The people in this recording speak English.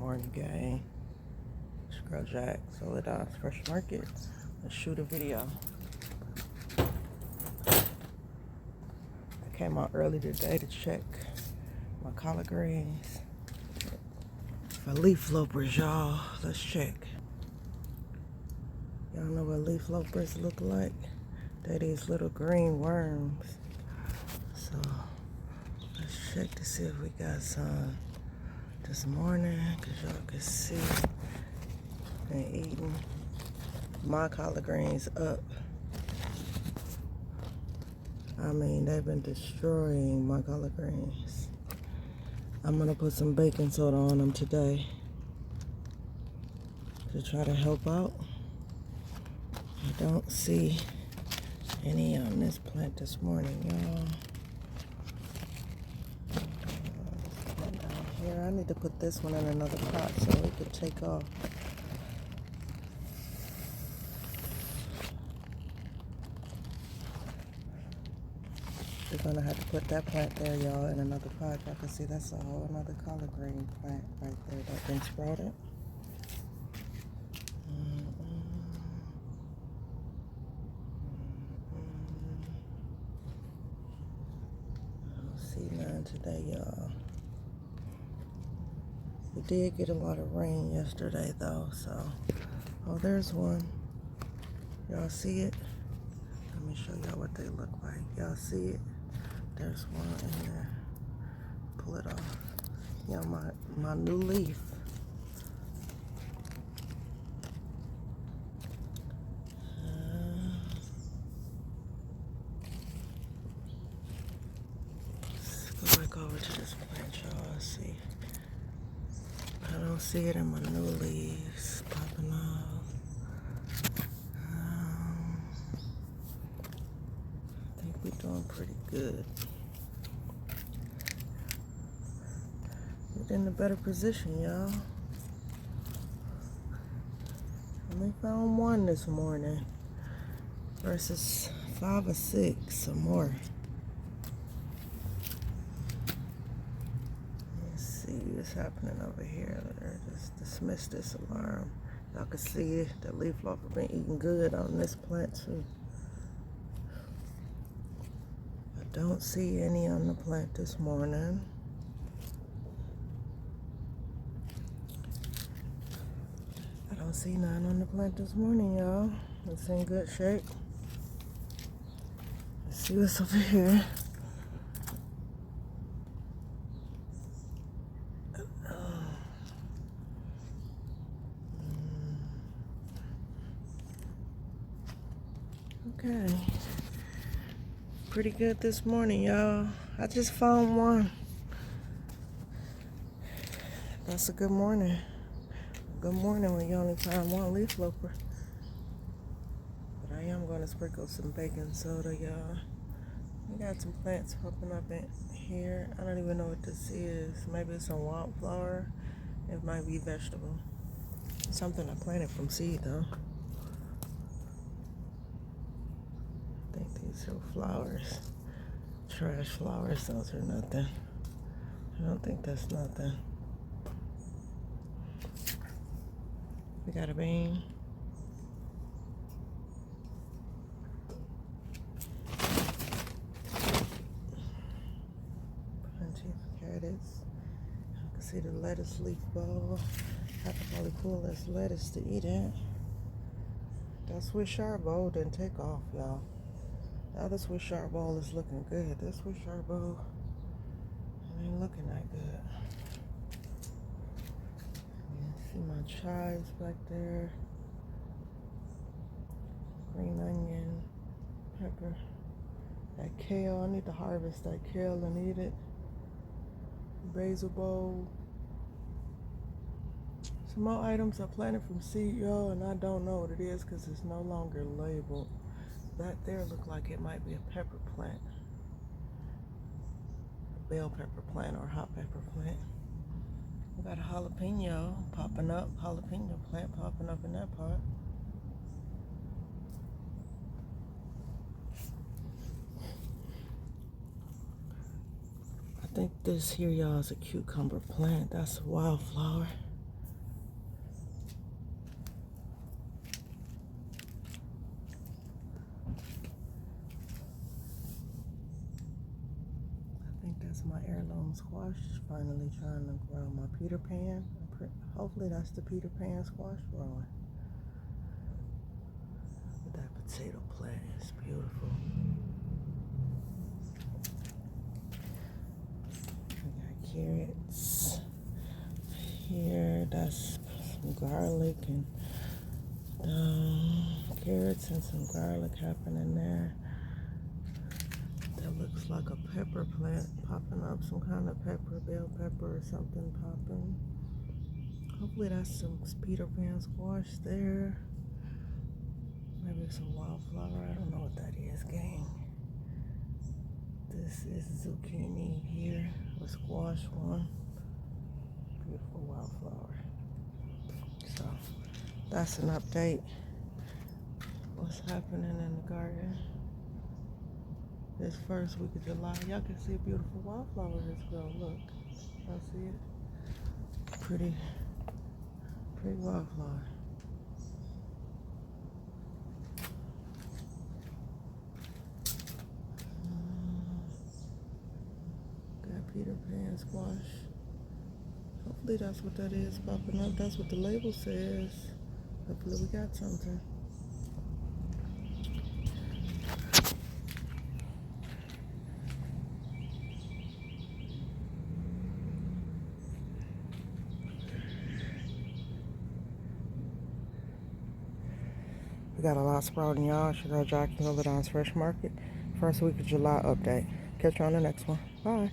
morning, gang. It's Girl Jack, Soledad, Fresh Market. Let's shoot a video. I came out early today to check my collard greens for leaf lopers, y'all. Let's check. Y'all know what leaf lopers look like? They're these little green worms. So let's check to see if we got some this morning, because y'all can see been eating my collard greens up. I mean, they've been destroying my collard greens. I'm gonna put some baking soda on them today to try to help out. I don't see any on this plant this morning, y'all. Down here, I need to put this one in another pot so it could take off. We're gonna have to put that plant there, y'all, in another pot. Y'all can see that's a whole another collard green plant right there that's been sprouted. I don't see none today, y'all. We did get a lot of rain yesterday, though, so. Oh, there's one. Y'all see it? Let me show y'all what they look like. Y'all see it? There's one in there. Pull it off. Yeah, my new leaf. Let's go back over to this plant, y'all. See. I don't see it in my new leaves popping off. I think we're doing pretty good. We're in a better position, y'all. We found one this morning versus 5 or 6 or more. Let's see what's happening over here. Just dismiss this alarm. Y'all can see the leaf loafer been eating good on this plant too. I don't see any on the plant this morning. I don't see none on the plant this morning, y'all. It's in good shape. Let's see what's over here. Okay. Pretty good this morning, y'all. I just found one. That's a good morning. Good morning when you only find one leaf loafer. But I am going to sprinkle some baking soda, y'all. We got some plants popping up in here. I don't even know what this is. Maybe it's some wildflower. It might be vegetable. Something I planted from seed, though. I think these are flowers. Trash flowers. Those are nothing. I don't think that's nothing. We got a bean. Plenty of carrots. You can see the lettuce leaf ball. I could probably pull this lettuce to eat it. That Swiss chard bowl didn't take off, y'all. The other Swiss chard bowl is looking good. This Swiss chard bowl ain't looking that good. See my chives back there. Green onion, pepper. That kale, I need to harvest that kale and eat it. Basil bowl. Some more items I planted from seed, y'all, and I don't know what it is because it's no longer labeled. That there look like it might be a pepper plant. A bell pepper plant or hot pepper plant. We got a jalapeno popping up, jalapeno plant popping up in that pot. I think this here, y'all, is a cucumber plant. That's a wildflower. That's my heirloom squash finally trying to grow. My Peter Pan. Hopefully that's the Peter Pan squash growing. Look at that potato plant. It's beautiful. We got carrots here. That's some garlic and carrots and some garlic happening there. That looks like a pepper plant popping up. Some kind of pepper, bell pepper or something popping. Hopefully that's some Peter Pan squash there. Maybe some wildflower. I don't know what that is, gang. This is zucchini here, or squash one. Beautiful wildflower. So that's an update. What's happening in the garden this first week of July. Y'all can see a beautiful wildflower has grown. Look, y'all see it? Pretty wildflower. Got Peter Pan squash. Hopefully that's what that is popping up. That's what the label says. Hopefully we got something. We got a lot sprouting, y'all. Chicago Jockey Over Fresh Market. First week of July update. Catch you on the next one. Bye.